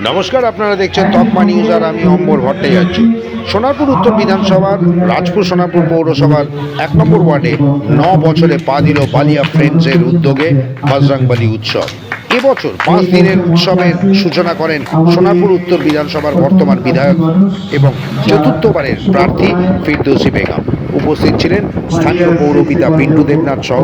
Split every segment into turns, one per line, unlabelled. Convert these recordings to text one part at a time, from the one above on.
নমস্কার, আপনারা দেখছেন তকমা নিউজ আর আমি অম্বর ভট্টাচার্য। সোনারপুর উত্তর বিধানসভার রাজপুর সোনারপুর পৌরসভার ১ নম্বর ওয়ার্ডে ৯ বছরে পা দিল বালিয়া ফ্রেন্ডসের উদ্যোগে বজরংবলী উৎসব। এবছর ৫ দিনের উৎসবের সূচনা করেন সোনারপুর উত্তর বিধানসভার বর্তমান বিধায়ক এবং চতুর্থবারের প্রার্থী ফিরদৌসী বেগম। উপস্থিত ছিলেন স্থানীয় পৌরপিতা পিন্টু দেবনাথ সহ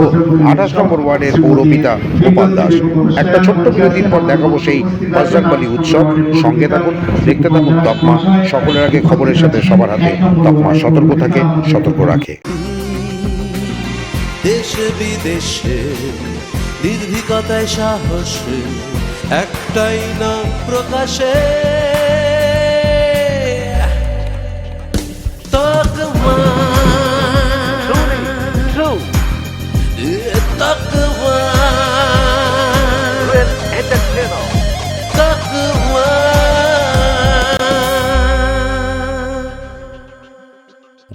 ২৮ নম্বর ওয়ার্ডের পৌরপিতা গোপাল দাস। একটা ছোট্ট বিরতির পর দেখাবো সেই বজরংবলী উৎসব। সঙ্গে থাকুন, দেখতে থাকুন তকমা। সকলের আগে খবরের সাথে সবার হাতে তকমা সতর্ক থাকে, সতর্ক রাখে।
দেশে বিদেশে নির্ভীকতায় সাহসে একটাই নাম প্রকাশে, তকমা তকমা তকমা।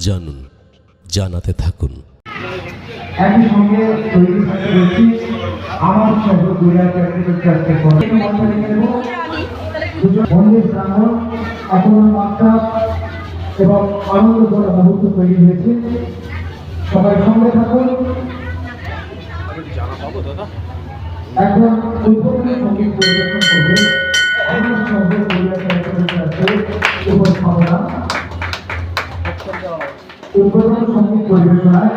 জানুন, জানাতে থাকুন।
একই সঙ্গে তৈরি থাকতে রয়েছি আমার শহর গুড়িয়া ক্যাপিটাল ট্রাস্টের মন্দির প্রাঙ্গণ এখন মাত্রা এবং আনন্দকর মুহূর্ত তৈরি হয়েছে। সবাই সঙ্গে থাকুন। এখন উদ্বোধনী সঙ্গীত পরিবেশন করবে আমার শহর গুড়িয়া ক্যাপিটাল ট্রাস্টের উপস্থাপনা। উদ্বোধনী সঙ্গীত পরিবেশনায়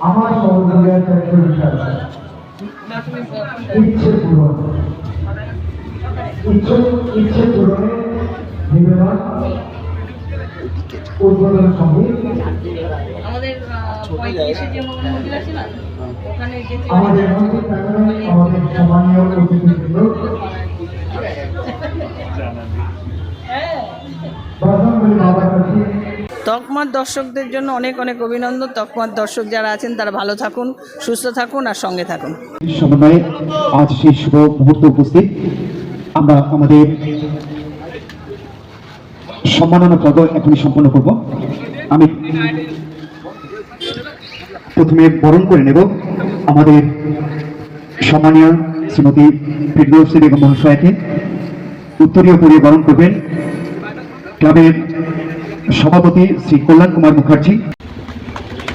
আমার সহযোগিতার ইচ্ছে পূরণ, ইচ্ছে পূরণে নিবেদন উদ্বোধন সঙ্গীত। আমাদের মন্দির প্রাঙ্গণে আমাদের সম্মানীয় অতিথিবৃন্দ বজরংবলী বাবার কাছে
তকমার দর্শকদের জন্য অনেক অনেক অভিনন্দন। তকমার দর্শক যারা আছেন তারা ভালো থাকুন, সুস্থ থাকুন আর সঙ্গে থাকুন।
সমন্বয়ে আজ সেই শুভ মুহূর্তে উপস্থিত আমরা আমাদের সম্মাননা পর্ব এখনই সম্পন্ন করব। আমি প্রথমে বরণ করে নেব আমাদের সম্মানীয় শ্রীমতী ফিরদৌসী বেগম মহাশয়াকে। উত্তরীয় পরিয়ে বরণ করবেন ক্লাবের সভাপতি শ্রী কল্যাণ কুমার মুখার্জি।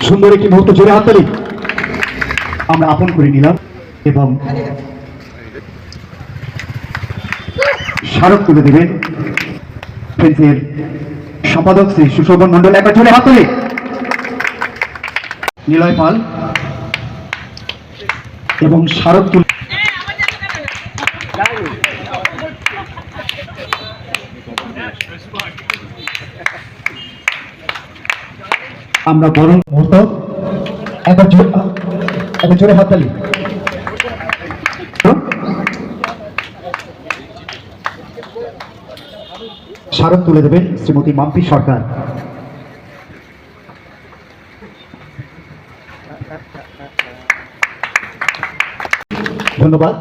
সুন্দর একটি মুহূর্ত, জোরে হাততালি আমরা আপন করে নিলাম এবং স্মারক তুলে দেবেন ফ্রেন্ডসের সম্পাদক শ্রী সুশোভন মন্ডল। একবার জোরে হাততালি। নিলয় পাল এবং স্মারক তুলে আমরা বরং মুহূর্ত একবার জোরে হাততালি। স্মারক তুলে দেবেন শ্রীমতী মাম্পি সরকার। ধন্যবাদ।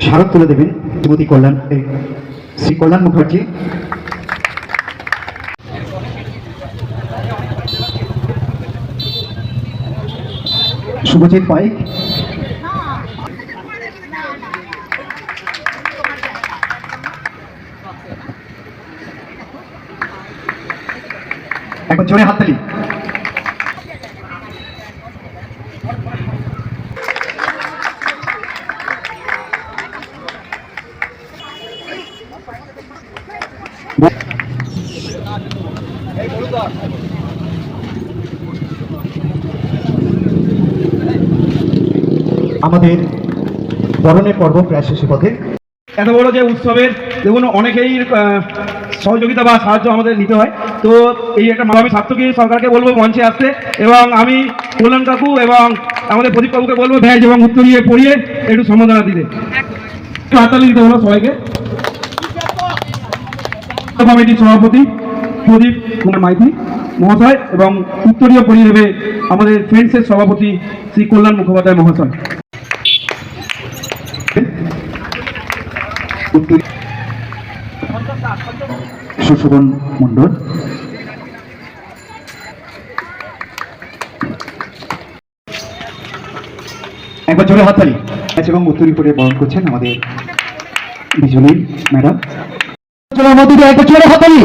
স্মারক তুলে দেবেন শ্রীমতী শ্রী কল্যাণ মুখার্জি। শুভজিৎ পাইক, একবার জোরে হাততালি। আমাদের বরণের পর্ব প্রায় শেষের পথে।
এত বড় যে উৎসবের দেখুন অনেকেই সহযোগিতা বা সাহায্য আমাদের নিতে হয়। তো এই একটা আমি সার্থকী সরকারকে বলবো মঞ্চে আসতে, এবং আমি কল্যাণ কাকু এবং আমাদের প্রদীপ কাকুকে বলবো ভ্যাজ এবং উত্তরীয় পড়িয়ে একটু সম্বোধনা দিতে। হাততালি দিতে হলো সবাইকে। কমিটির সভাপতি প্রদীপ কুমার মাইতি মহাশয় এবং উত্তরীয় পড়িয়ে দেবে আমাদের ফ্রেন্ডসের সভাপতি শ্রী কল্যাণ মুখোপাধ্যায় মহাশয়।
সুশোভন মন্ডল। একবার জোরে হাততালি এবং উত্তরী করে বরণ করছেন আমাদের বিজলি ম্যাডাম। চলো মধ্যে দিয়ে একবার জোরে হাততালি।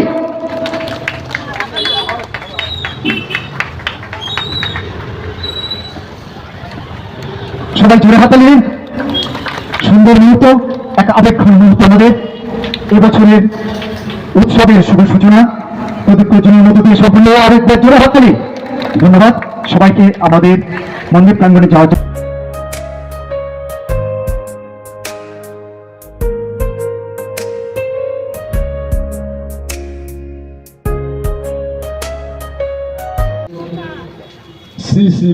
সবাই জোরে হাততালি। সুন্দর মুহূর্ত, এক আবেগঘন মুহূর্ত আমাদের এবছরের উৎসবের শুভ সূচনা প্রদীপের মধ্য দিয়ে সম্পূর্ণ আরেকবার জোরে হাততালি। ধন্যবাদ সবাইকে আমাদের মন্দির প্রাঙ্গণে যাওয়ার জন্য।
শ্রী শ্রী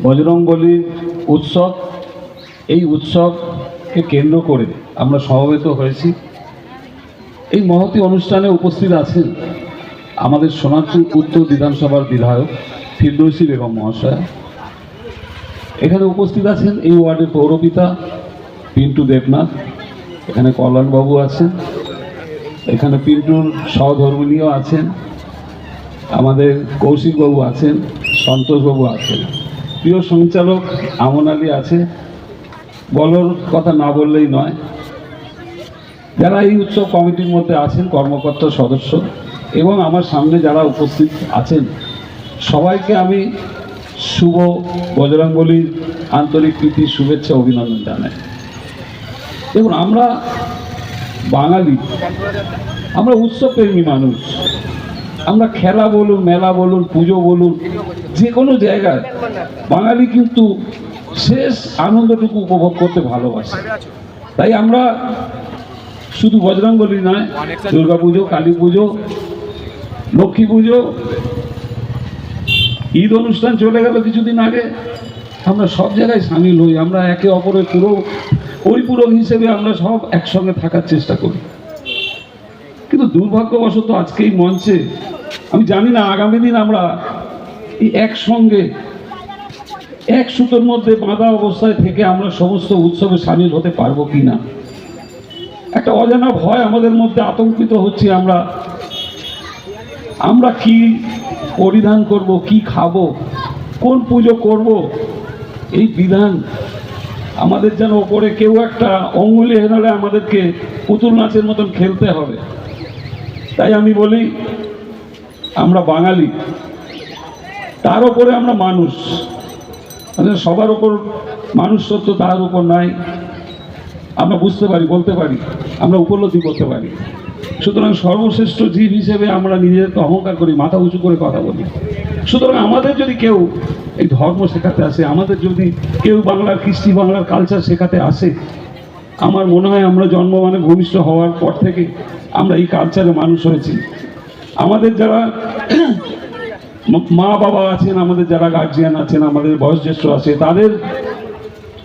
বজরংবলী উৎসব, এই উৎসবকে কেন্দ্র করে আমরা সমবেত হয়েছি। এই মহতী অনুষ্ঠানে উপস্থিত আছেন আমাদের সোনারপুর উত্তর বিধানসভার বিধায়ক ফিরদৌসী বেগম মহাশয়া। এখানে উপস্থিত আছেন এই ওয়ার্ডের পৌরপিতা পিন্টু দেবনাথ, এখানে কল্যাণবাবু আছেন, এখানে পিন্টুর সহধর্মিণীও আছেন, আমাদের কৌশিকবাবু আছেন, সন্তোষবাবু আছেন, প্রিয় সঞ্চালক আমন আলী আছে, বলার কথা না বললেই নয়। যারা এই উৎসব কমিটির মধ্যে আছেন, কর্মকর্তা সদস্য এবং আমার সামনে যারা উপস্থিত আছেন, সবাইকে আমি শুভ বজরংবলীর আন্তরিক প্রীতি শুভেচ্ছা অভিনন্দন জানাই। দেখুন, আমরা বাঙালি, আমরা উৎসবপ্রেমী মানুষ। আমরা খেলা বলুন, মেলা বলুন, পুজো বলুন, যে কোনো জায়গায় বাঙালি কিন্তু শেষ আনন্দটুকু উপভোগ করতে ভালোবাসে। তাই আমরা শুধু বজরংবলী নয়, দুর্গা পুজো, কালী পুজো, লক্ষ্মী পুজো, ঈদ অনুষ্ঠান চলে গেল কিছুদিন আগে, আমরা সব জায়গায় সামিল হই। আমরা একে অপরের পুরো পরিপূরক হিসেবে আমরা সব একসঙ্গে থাকার চেষ্টা করি। কিন্তু দুর্ভাগ্যবশত আজকে এই মঞ্চে আমি জানি না আগামী দিন আমরা এই একসঙ্গে এক সুতোর মধ্যে বাঁধা অবস্থায় থেকে আমরা সমস্ত উৎসবে সামিল হতে পারবো কি না। একটা অজানা ভয় আমাদের মধ্যে আতঙ্কিত হচ্ছে। আমরা কি পরিধান করব, কি খাবো, কোন পুজো করব, এই বিধান আমাদের যেন ওপরে কেউ একটা অঙ্গুলি হেনালে আমাদেরকে পুতুল নাচের মতন খেলতে হবে। তাই আমি বলি, আমরা বাঙালি, তার উপরে আমরা মানুষ। মানে সবার ওপর মানুষ সত্য তার উপর নাই, আমরা বুঝতে পারি, বলতে পারি, আমরা উপলব্ধি করতে পারি। সুতরাং সর্বশ্রেষ্ঠ জীব হিসেবে আমরা নিজেদেরকে অহংকার করি, মাথা উঁচু করে কথা বলি। সুতরাং আমাদের যদি কেউ এই ধর্ম শেখাতে আসে, আমাদের যদি কেউ বাংলার কৃষ্টি, বাংলার কালচার শেখাতে আসে, আমার মনে হয় আমরা জন্মমানে ভূমিষ্ঠ হওয়ার পর থেকে আমরা এই কালচারে মানুষ হয়েছি। আমাদের যারা মা বাবা আছেন, আমাদের যারা গার্জিয়ান আছেন, আমাদের বয়োজ্যেষ্ঠ আছে, তাদের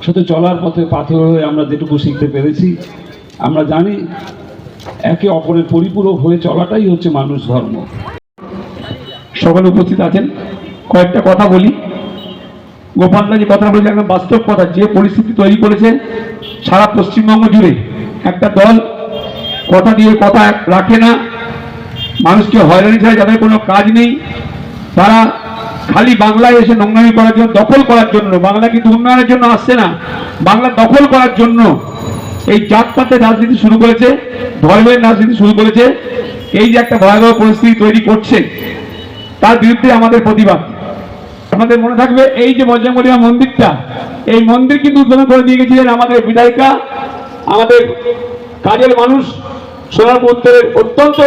সাথে চলার পথে পাথর হয়ে আমরা যেটুকু শিখতে পেরেছি, আমরা জানি একে অপরের পরিপূরক হয়ে চলাটাই হচ্ছে মানুষ ধর্ম।
সকলে উপস্থিত আছেন, কয়েকটা কথা বলি। গোপালদা যে কথা বলেছে একদম বাস্তব কথা। যে পরিস্থিতি তৈরি করেছে সারা পশ্চিমবঙ্গ জুড়ে, একটা দল কথা দিয়ে কথা রাখে না, মানুষকে হয়রানি ছাড়া, যাদের কোনো কাজ নেই, তারা খালি বাংলায় এসে নোংরামি করার জন্য, দখল করার জন্য। বাংলা কিন্তু উন্নয়নের জন্য আসছে না, বাংলা দখল করার জন্য এই জাতপাতের রাজনীতি শুরু করেছে, ধর্মের রাজনীতি শুরু করেছে। এই যে একটা ভয়াবহ পরিস্থিতি তৈরি করছে, তার বিরুদ্ধে আমাদের প্রতিবাদ। আমাদের মনে থাকবে, এই যে বজরংবলী মন্দিরটা, এই মন্দির কিন্তু উদ্বোধন করে দিয়ে গেছিলেন আমাদের বিধায়িকা, আমাদের কাজের মানুষ, সোনারপুর উত্তরের অত্যন্ত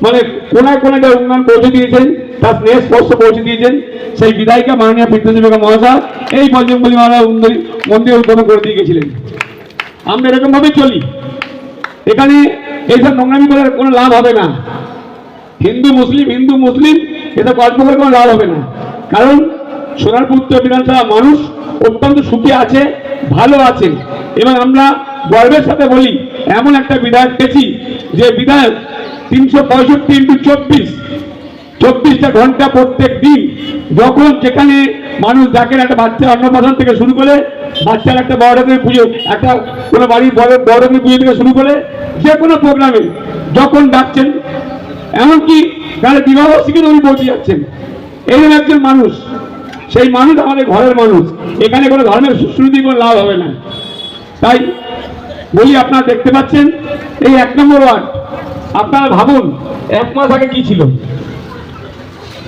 মানে কোনায় কোনায় যারা উন্নয়ন পৌঁছে দিয়েছেন, তার স্নেহ স্পর্শ পৌঁছে দিয়েছেন সেই বিধায়িকা মাননীয় ফিরদৌসী বেগম মহাশয় এই বজরংবলী মন্দির উদ্বোধন করে দিয়ে গেছিলেন। আমরা এরকম ভাবে চলি, এখানে এইসব নোংরামি করার কোনো লাভ হবে না। হিন্দু মুসলিম এটা গল্প করে কোনো লাভ হবে না। কারণ সোনারপুর উত্তর বিধানসভা মানুষ অত্যন্ত সুখী আছে, ভালো আছে, এবং আমরা গর্বের সাথে বলি এমন একটা বিধায়ক পেয়েছি যে বিধায়ক 365 × 24টা ঘন্টা প্রত্যেক দিন, যখন যেখানে মানুষ ডাকেন, একটা বাচ্চা অন্নপ্রাশন থেকে শুরু করে, বাচ্চার একটা বড়দের পুজো, একটা কোনো বাড়ির বড়দের পুজো থেকে শুরু করে যে কোনো প্রোগ্রামে যখন ডাকছেন, এমনকি তাহলে বিবাহ শিখে উনি পৌঁছে যাচ্ছেন। এইরকম একজন মানুষ
সেই মানুষ আমাদের ঘরের মানুষ। এখানে কোনো ধর্মের সুশ্রুতি কোনো লাভ হবে না। তাই বলি, আপনারা দেখতে পাচ্ছেন এই 1 নম্বর ওয়ার্ড, আপনারা ভাবুন 1 মাস আগে কি ছিল।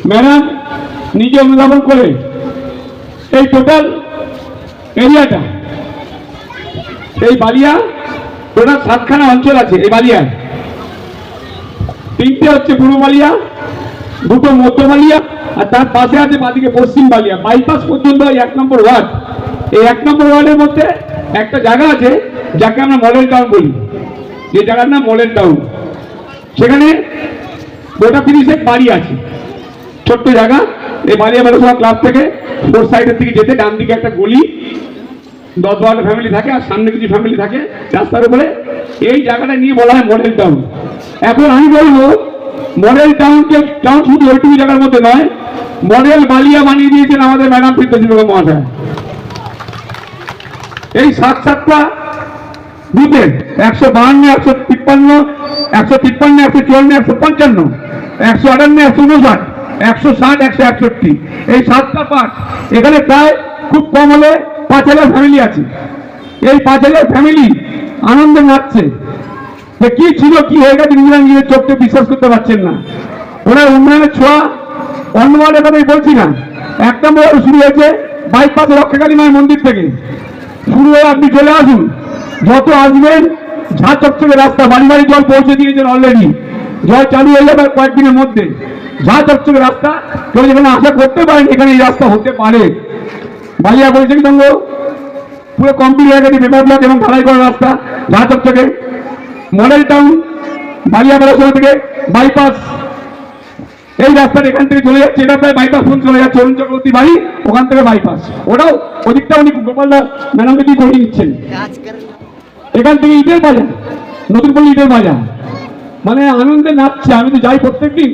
ম্যাডাম নিজে অনুধাবন করে এই টোটাল এরিয়াটা, এই বালিয়া টোটাল 7খানা অঞ্চল আছে। এই বালিয়ায় 3টে হচ্ছে পূর্ব বালিয়া, 2টো মধ্য বালিয়া, আর তার পাশে আছে বাদিকে পশ্চিম বালিয়া। বাইপাস পর্যন্ত 1 নম্বর ওয়ার্ড। এই 1 নম্বর ওয়ার্ডের মধ্যে একটা জায়গা আছে যাকে আমরা মডেল টাউন বলি, যে জায়গার নাম মডেল টাউন। সেখানে গোটা 30 বাড়ি আছে, ছোট্ট জায়গা। এই বালিয়া ব্যবসা ক্লাব থেকে 4 সাইডের দিকে যেতে ডান দিকে একটা গলি, 10-12 ফ্যামিলি থাকে, আর সামনে কিছু ফ্যামিলি থাকে রাস্তার উপরে। এই জায়গাটা নিয়ে বলা হয় মডেল টাউন। এখন আমি বলবো, মডেল টাউনকে টাউন শুধু ওইটুকু জায়গার মধ্যে নয়, মডেল বালিয়া বানিয়ে দিয়েছেন আমাদের ম্যাডাম ফিরদৌসী বেগম মহাশয়। এই 7টা বুথে 152, 153, 153, 154, 155, 158, 159, 160, 161, এই 7টা পার্ট। এখানে প্রায় খুব কম হলে 5000 ফ্যামিলি আছে। এই 5000 ফ্যামিলি আনন্দে নাচছে। যে কি ছিল, কি হয়ে গেছে, নিজের চোখকে বিশ্বাস করতে পারছেন না। ওনার উন্নয়নের ছোঁয়া অন্য ওয়ার্ডের কথাই বলছি না। 1 নম্বর শুরু হয়েছে বাইপাস রক্ষাকালী মায়ের মন্দির থেকে শুরু হয়ে আপনি চলে আসুন, যত আসবেন ঝাঁ চকচকে রাস্তা। বাড়ি বাড়ি জল পৌঁছে দিয়েছেন অলরেডি, জল চালু হয়ে যাবে কয়েকদিনের মধ্যে। ঝাঁ চকচকে রাস্তা, কেউ যেখানে আশা করতে পারেন এখানে এই রাস্তা হতে পারে। বালিয়া বৈশাখী সঙ্গ পুরো কমপ্লিট হয়ে গেছে, পেপার ব্লক এবং ঢালাই করা রাস্তা। ঝাঁ চকচকে মডেল টাউন, বালিয়া বেড়াশোনা থেকে বাইপাস, এই রাস্তাটা এখান থেকে চলে যাচ্ছে। এটা প্রায় বাইপাস পর্যন্ত চলে যাচ্ছে, অরুণ চক্রবর্তী বাড়ি, ওখান থেকে বাইপাস। ওটাও ওদিকটা উনি গোপালদা ম্যাডামকে দিয়ে করিয়ে দিচ্ছেন। এখান থেকে ইটের বাজার, নতুন পল্লী ইটের বাজার, মানে আনন্দে নাচছে। আমি তো যাই প্রত্যেকদিন,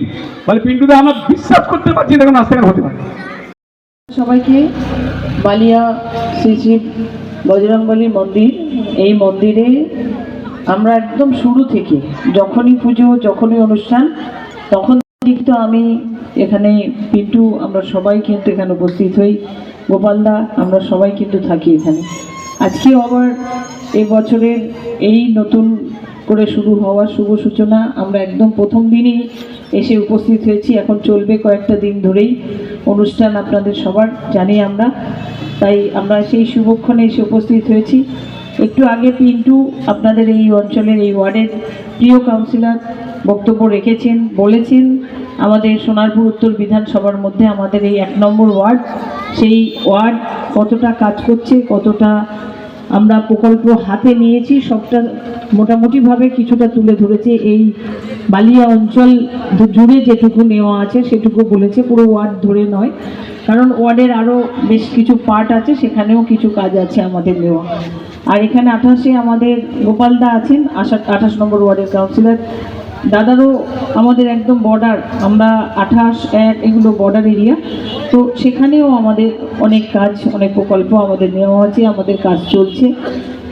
মানে পিন্টুদা আমরা বিশ্বাস করতে পারছি না রাস্তাঘাট হতে পারে।
সবাইকে বালিয়া শ্রী শ্রী বজরংবলী মন্দির, এই মন্দিরে আমরা একদম শুরু থেকে যখনই পুজো, যখনই অনুষ্ঠান, তখন কিন্তু আমি এখানে পিন্টু, আমরা সবাই কিন্তু এখানে উপস্থিত হই। গোপালদা, আমরা সবাই কিন্তু থাকি এখানে। আজকেও আবার এই বছরের এই নতুন করে শুরু হওয়ার শুভ সূচনা আমরা একদম প্রথম দিনই এসে উপস্থিত হয়েছি। এখন চলবে কয়েকটা দিন ধরেই অনুষ্ঠান, আপনাদের সবার জানি আমরা। তাই আমরা সেই শুভক্ষণে এসে উপস্থিত হয়েছি। একটু আগে পিন্টু আপনাদের এই অঞ্চলের, এই ওয়ার্ডের প্রিয় কাউন্সিলর বক্তব্য রেখেছেন, বলেছেন আমাদের সোনারপুর উত্তর বিধানসভার মধ্যে আমাদের এই 1 নম্বর ওয়ার্ড, সেই ওয়ার্ড কতটা কাজ করছে, কতটা আমরা প্রকল্প হাতে নিয়েছি, সবটা মোটামুটিভাবে কিছুটা তুলে ধরেছে। এই বালিয়া অঞ্চল জুড়ে যেটুকু নেওয়া আছে সেটুকু বলেছে, পুরো ওয়ার্ড ধরে নয়, কারণ ওয়ার্ডের আরও বেশ কিছু পার্ট আছে, সেখানেও কিছু কাজ আছে আমাদের নেওয়া। আর এখানে 28-এ আমাদের গোপালদা আছেন, 28 নম্বর ওয়ার্ডের কাউন্সিলর দাদারও আমাদের একদম বর্ডার, আমরা 28-1 এগুলো বর্ডার এরিয়া, তো সেখানেও আমাদের অনেক কাজ, অনেক প্রকল্প আমাদের নেওয়া আছে, আমাদের কাজ চলছে।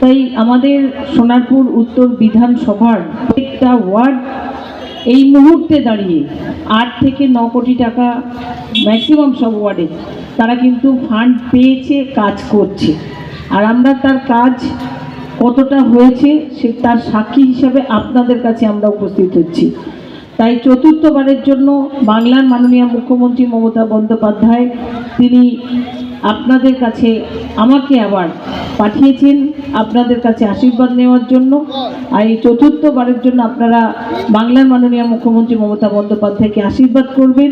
তাই আমাদের সোনারপুর উত্তর বিধানসভার প্রত্যেকটা ওয়ার্ড এই মুহূর্তে দাঁড়িয়ে 8 থেকে 9 কোটি টাকা ম্যাক্সিমাম সব ওয়ার্ডে তারা কিন্তু ফান্ড পেয়েছে, কাজ করছে। আর আমরা তার কাজ কতটা হয়েছে সে তার সাক্ষী হিসাবে আপনাদের কাছে আমরা উপস্থিত হচ্ছি। তাই চতুর্থবারের জন্য বাংলার মাননীয় মুখ্যমন্ত্রী মমতা বন্দ্যোপাধ্যায় তিনি আপনাদের কাছে আমাকে আবার পাঠিয়েছেন আপনাদের কাছে আশীর্বাদ নেওয়ার জন্য। আর এই চতুর্থবারের জন্য আপনারা বাংলার মাননীয় মুখ্যমন্ত্রী মমতা বন্দ্যোপাধ্যায়কে আশীর্বাদ করবেন,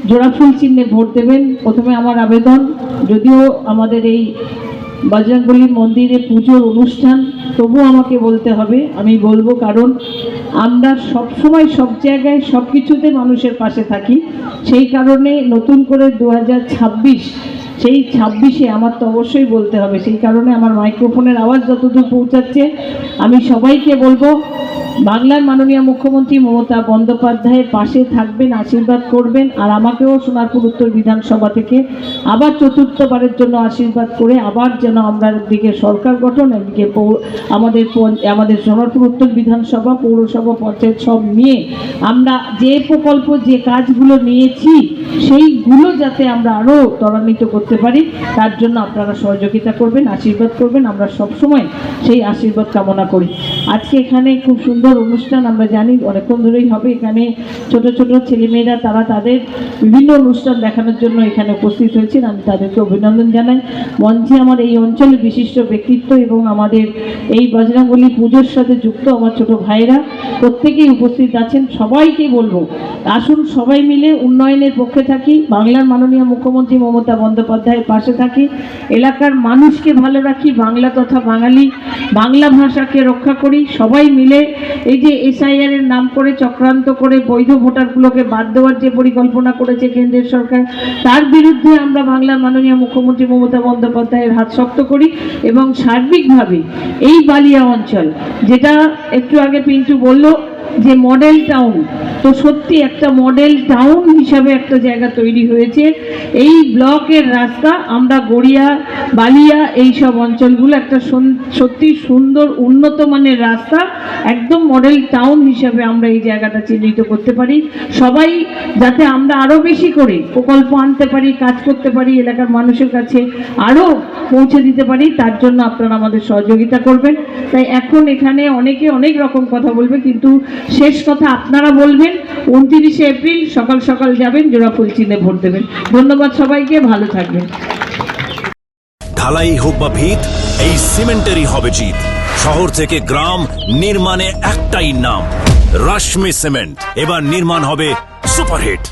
জোড়াফুল চিহ্নে ভোট দেবেন। প্রথমে আমার আবেদন, যদিও আমাদের এই বজরংবলী মন্দিরে পুজোর অনুষ্ঠান, তবু আমাকে বলতে হবে, আমি বলবো, কারণ আমরা সব সময় সব জায়গায় সব কিছুতে মানুষের পাশে থাকি। সেই কারণে নতুন করে 2026, সেই 26-এ আমার তো অবশ্যই বলতে হবে। সেই কারণে আমার মাইক্রোফোনের আওয়াজ যতদূর পৌঁছাচ্ছে আমি সবাইকে বলবো বাংলার মাননীয় মুখ্যমন্ত্রী মমতা বন্দ্যোপাধ্যায়ের পাশে থাকবেন, আশীর্বাদ করবেন। আর আমাকেও সোনারপুর উত্তর বিধানসভা থেকে আবার চতুর্থবারের জন্য আশীর্বাদ করে আবার যেন আমরা দিকে সরকার গঠন, একদিকে আমাদের সোনারপুর উত্তর বিধানসভা, পৌরসভা, পঞ্চায়েত সব নিয়ে আমরা যে প্রকল্প, যে কাজগুলো নিয়েছি সেইগুলো যাতে আমরা আরও ত্বরান্বিত করতে পারি, তার জন্য আপনারা সহযোগিতা করবেন, আশীর্বাদ করবেন। আমরা সবসময় সেই আশীর্বাদ কামনা করি। আজকে এখানে খুব সুন্দর অনুষ্ঠান, আমরা জানি অনেকক্ষণ ধরেই হবে। এখানে ছোট ছোট ছেলেমেয়েরা তারা তাদের বিভিন্ন অনুষ্ঠান দেখানোর জন্য এখানে উপস্থিত হয়েছেন, আমি তাদেরকে অভিনন্দন জানাই। মঞ্চে আমার এই অঞ্চলের বিশিষ্ট ব্যক্তিত্ব এবং আমাদের এই বজরংবলী পুজোর সাথে যুক্ত আমার ছোট ভাইরা প্রত্যেকেই উপস্থিত আছেন। সবাইকে বলবো, আসুন সবাই মিলে উন্নয়নের পক্ষে থাকি, বাংলার মাননীয় মুখ্যমন্ত্রী মমতা বন্দ্যোপাধ্যায়ের পাশে থাকি, এলাকার মানুষকে ভালো রাখি, বাংলা তথা বাংলা ভাষাকে রক্ষা করি। সবাই মিলে এই যে SIR এর নাম করে চক্রান্ত করে বৈধ ভোটারগুলোকে বাদ দেওয়ার যে পরিকল্পনা করেছে কেন্দ্রের সরকার, তার বিরুদ্ধে আমরা বাংলার মাননীয় মুখ্যমন্ত্রী মমতা বন্দ্যোপাধ্যায়ের হাত শক্ত করি এবং সার্বিকভাবে এই বালিয়া অঞ্চল, যেটা একটু আগে পিন্টু বলল যে মডেল টাউন, তো সত্যি একটা মডেল টাউন হিসাবে একটা জায়গা তৈরি হয়েছে। এই ব্লকের রাস্তা আমরা গড়িয়া, বালিয়া এই সব অঞ্চলগুলো একটা সত্যি সুন্দর উন্নত মানের রাস্তা, একদম মডেল টাউন হিসাবে আমরা এই জায়গাটা চিহ্নিত করতে পারি। সবাই যাতে আমরা আরও বেশি করে প্রকল্প আনতে পারি, কাজ করতে পারি, এলাকার মানুষের কাছে আরও পৌঁছে দিতে পারি, তার জন্য আপনারা আমাদের সহযোগিতা করবেন। তাই এখন এখানে অনেকে অনেক রকম কথা বলবে, কিন্তু শেষ কথা আপনারা বলবেন। 29শে এপ্রিল সকাল সকাল যাবেন, জোড়া ফুল চিহ্নে ভোট দেবেন। ধন্যবাদ সবাইকে, ভালো থাকবেন।
ঢালাই হোক বা ভিত, এই সিমেন্টেরই হবে জিত। শহর থেকে গ্রাম নির্মাণে একটাই নাম, রশ্মি সিমেন্ট। এবার নির্মাণ হবে সুপারহিট।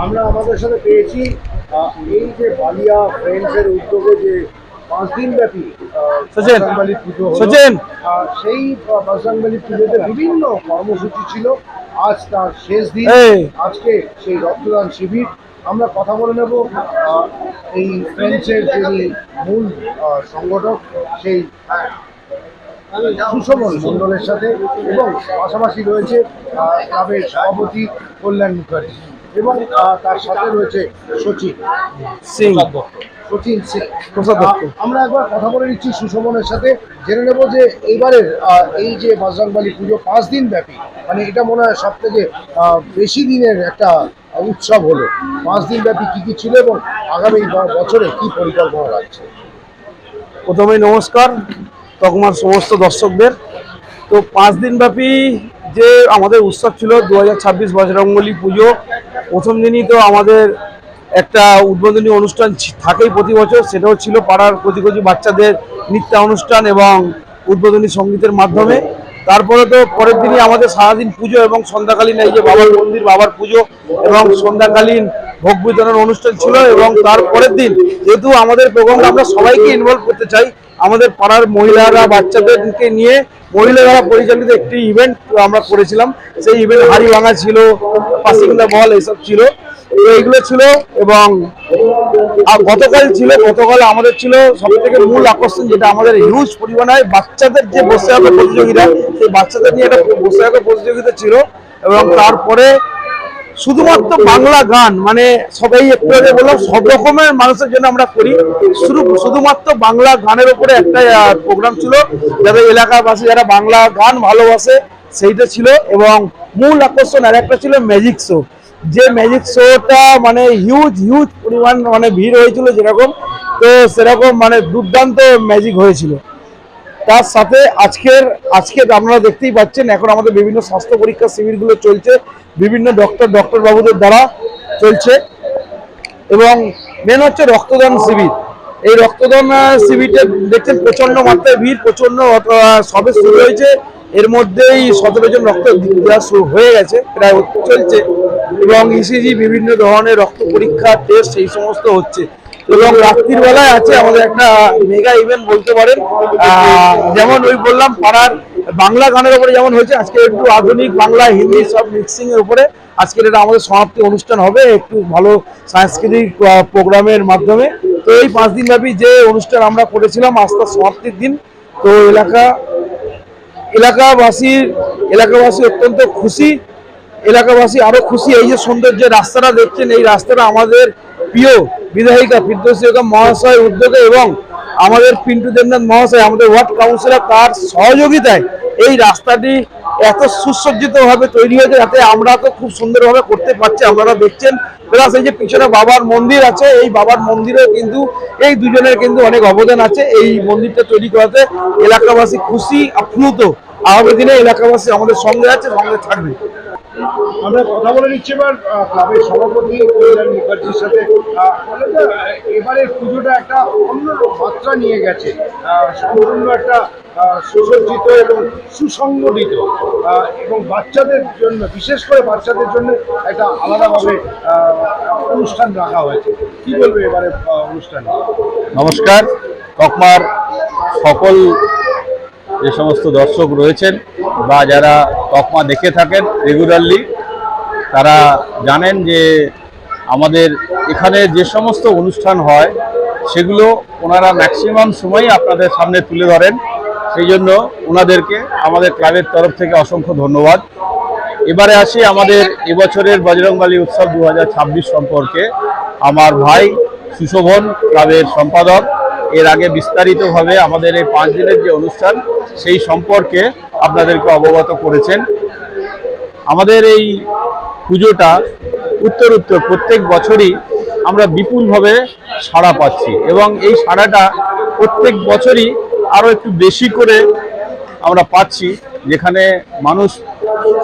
আমরা আমাদের সাথে পেয়েছি এই যে বালিয়া ফ্রেন্ডসের উদ্যোগে যে 5 দিন ব্যাপী বজরংবলী পুজো হলো, সেই বজরংবলী পুজোতে বিভিন্ন কর্মসূচি ছিল। আজ তার শেষ দিন, আজকে সেই রক্তদান শিবির। আমরা কথা বলে নেব এই ফ্রেন্ডসের যিনি মূল সংগঠক সেই সুশোভন মণ্ডলের সাথে, এবং পাশাপাশি রয়েছে ক্লাবের সভাপতি কল্যাণ মুখার্জি, এবং তার সাথে রয়েছে সচিন সিং। আমরা একবার কথা বলে নিচ্ছি সুশোভনের সাথে, জেনে নেব যে এবারের এই যে বজরংবলী পুজো 5 দিন ব্যাপী, মানে এটা মনে হয় সব থেকে বেশি দিনের একটা উৎসব হলো। 5 দিন ব্যাপী কী কী ছিল এবং আগামী বছরে কি পরিকল্পনা রাখছে?
প্রথমেই নমস্কার তকমার সমস্ত দর্শকদের। তো 5 দিন ব্যাপী যে আমাদের উৎসব ছিল 2026 বজরংবলী পুজো, প্রথম দিনই তো আমাদের একটা উদ্বোধনী অনুষ্ঠান থাকেই প্রতি বছর, সেটাও ছিল পাড়ার কচি কচি বাচ্চাদের নৃত্য অনুষ্ঠান এবং উদ্বোধনী সঙ্গীতের মাধ্যমে। তারপরে তো পরের দিনই আমাদের সারাদিন পুজো এবং সন্ধ্যাকালীন এই যে বাবার মন্দির, বাবার পুজো এবং সন্ধ্যাকালীন ভোগ বিতরণ অনুষ্ঠান ছিল। এবং তারপরের দিন যেহেতু আমাদের প্রোগ্রামটা আমরা সবাইকে ইনভলভ করতে চাই, আমাদের পাড়ার মহিলারা বাচ্চাদেরকে নিয়ে মহিলারা পরিচালিত একটি ইভেন্ট আমরা করেছিলাম। সেই ইভেন্ট হাড়ি ভাঙা ছিল, পাসিং দ্য বল এইসব ছিল, এইগুলো ছিল। এবং গতকাল আমাদের ছিল সব থেকে মূল আকর্ষণ, যেটা আমাদের হিউজ পরিমাণে বাচ্চাদের যে বসে আঁকা প্রতিযোগিতা, সেই বাচ্চাদের নিয়ে একটা বসে আঁকা প্রতিযোগিতা ছিল। এবং তারপরে শুধুমাত্র বাংলা গান, মানে সবাই একটু আগে বললাম সব রকমের মানুষের জন্য আমরা করি, শুধুমাত্র বাংলা গানের উপরে একটা প্রোগ্রাম ছিল, যাদের এলাকাবাসী যারা বাংলা গান ভালোবাসে সেইটা ছিল। এবং মূল আকর্ষণ আর একটা ছিল ম্যাজিক শো, যে ম্যাজিক শোটা মানে হিউজ পরিমাণ মানে ভিড় হয়েছিল যেরকম, তো সেরকম মানে দুর্দান্ত ম্যাজিক হয়েছিল। তার সাথে আজকে আপনারা দেখতেই পাচ্ছেন এখন আমাদের বিভিন্ন স্বাস্থ্য পরীক্ষা শিবিরগুলো চলছে, বিভিন্ন ডক্টর বাবুদের দ্বারা চলছে। এবং মেন হচ্ছে রক্তদান শিবির। এই রক্তদান শিবিরটা দেখছেন প্রচণ্ড মাত্রায় ভিড়, প্রচণ্ড সবে শুরু হয়েছে, এর মধ্যেই 17 জন রক্ত দেওয়া শুরু হয়ে গেছে, প্রায় চলছে। এবং ECG বিভিন্ন ধরনের রক্ত পরীক্ষা টেস্ট এই সমস্ত হচ্ছে। এবং রাত্রির বেলায় আছে আমাদের একটা মেগা ইভেন্ট বলতে পারেন, যেমন ওই বললাম পাড়ার বাংলা গানের উপরে যেমন হয়েছে, আজকে একটু আধুনিক বাংলা হিন্দি সব মিক্সিং এর উপরে আজকের এটা আমাদের সমাপ্তি অনুষ্ঠান হবে, একটু ভালো সাংস্কৃতিক প্রোগ্রামের মাধ্যমে। তো এই 5 দিন ব্যাপী যে অনুষ্ঠান আমরা করেছিলাম আজ তার সমাপ্তির দিন। তো এলাকা এলাকাবাসী অত্যন্ত খুশি। এলাকাবাসী আরো খুশি, এই যে সৌন্দর্য রাস্তাটা দেখছেন, এই রাস্তাটা আমাদের প্রিয় বিধায়িকা ফিরদৌসী বেগম মহাশয়ের উদ্যোগে এবং আমাদের পিন্টু দেবনাথ মহাশয়, আমাদের ওয়ার্ড কাউন্সিলর, তার সহযোগিতায় এই রাস্তাটি এত সুসজ্জিতভাবে তৈরি হয়েছে, যাতে আমরা তো খুব সুন্দরভাবে করতে পারছি। আপনারা দেখছেন, প্লাস এই যে পিছনে বাবার মন্দির আছে, এই বাবার মন্দিরেও কিন্তু এই দুজনের কিন্তু অনেক অবদান আছে এই মন্দিরটা তৈরি করাতে। এলাকাবাসী খুশি, আপ্লুত। আগামী দিনে এলাকাবাসী আমাদের সঙ্গে আছে, সঙ্গে থাকবে।
আমরা কথা বলে নিচ্ছি এবার ক্লাবের সভাপতি কল্যাণ মুখার্জির সাথে। এবারে পুজোটা একটা অন্য মাত্রা নিয়ে গেছে, সম্পূর্ণ একটা সুসজ্জিত এবং সুসংগঠিত, এবং বাচ্চাদের জন্য, বিশেষ করে বাচ্চাদের জন্য একটা আলাদাভাবে অনুষ্ঠান রাখা হয়েছে। কি বলবে এবারে অনুষ্ঠানে?
নমস্কার। তকমার সকল যে সমস্ত দর্শক রয়েছেন বা যারা তকমা দেখে থাকেন রেগুলারলি, তারা জানেন যে আমাদের এখানে যে সমস্ত অনুষ্ঠান হয় সেগুলো ওনারা ম্যাক্সিমাম সময়ই আপনাদের সামনে তুলে ধরেন। সেই জন্য ওনাদেরকে আমাদের ক্লাবের তরফ থেকে অসংখ্য ধন্যবাদ। এবারে আসি আমাদের এবছরের বজরংবলী উৎসব 2026 সম্পর্কে। আমার ভাই সুশোভন ক্লাবের সম্পাদক এর আগে বিস্তারিতভাবে আমাদের এই 5 দিনের যে অনুষ্ঠান সেই সম্পর্কে আপনাদেরকে অবগত করেছেন। আমাদের এই পুজোটা উত্তরোত্তর প্রত্যেক বছরই আমরা বিপুলভাবে সাড়া পাচ্ছি এবং এই সাড়াটা প্রত্যেক বছরই আরও একটু বেশি করে আমরা পাচ্ছি, যেখানে মানুষ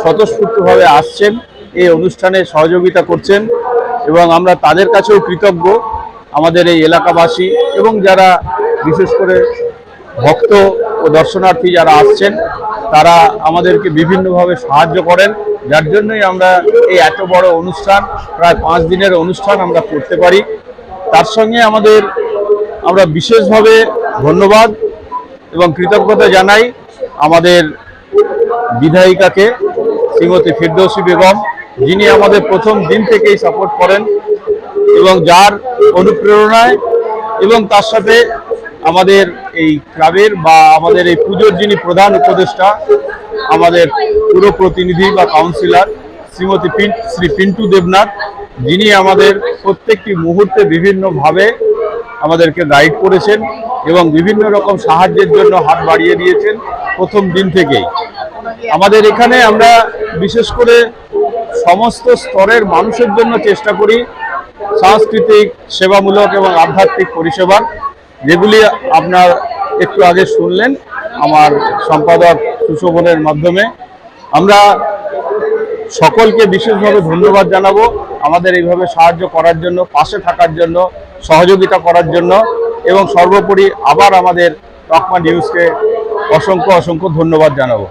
স্বতঃস্ফূর্তভাবে আসছেন, এই অনুষ্ঠানে সহযোগিতা করছেন এবং আমরা তাদের কাছেও কৃতজ্ঞ। আমাদের এই এলাকাবাসী এবং যারা বিশেষ করে ভক্ত ও দর্শনার্থী যারা আসছেন, তারা আমাদেরকে বিভিন্নভাবে সাহায্য করেন, যার জন্যই আমরা এই এত বড় অনুষ্ঠান, প্রায় 5 দিনের অনুষ্ঠান আমরা করতে পারি। তার সঙ্গে আমরা বিশেষভাবে ধন্যবাদ এবং কৃতজ্ঞতা জানাই আমাদের বিধায়িকাকে, শ্রীমতী ফিরদৌসী বেগম, যিনি আমাদের প্রথম দিন থেকেই সাপোর্ট করেন এবং যার অনুপ্রেরণায় এবং তার সাথে আমাদের এই ক্লাবের বা আমাদের এই পুজোর যিনি প্রধান উপদেষ্টা, আমাদের পুরো প্রতিনিধি বা কাউন্সিলর শ্রী পিন্টু দেবনাথ, যিনি আমাদের প্রত্যেকটি মুহূর্তে বিভিন্নভাবে আমাদেরকে গাইড করেছেন এবং বিভিন্ন রকম সাহায্যের জন্য হাত বাড়িয়ে দিয়েছেন প্রথম দিন থেকেই। আমাদের এখানে আমরা বিশেষ করে সমস্ত স্তরের মানুষের জন্য চেষ্টা করি সাংস্কৃতিক, সেবামূলক এবং আধ্যাত্মিক পরিষেবা, যেগুলি আপনার একটু আগে শুনলেন আমার সম্পাদক সুশোভনের মাধ্যমে। আমরা সকলকে বিশেষভাবে ধন্যবাদ জানাবো আমাদের এইভাবে সাহায্য করার জন্য, পাশে থাকার জন্য, সহযোগিতা করার জন্য এবং সর্বোপরি আবার আমাদের তকমা নিউজকে অসংখ্য ধন্যবাদ জানাবো।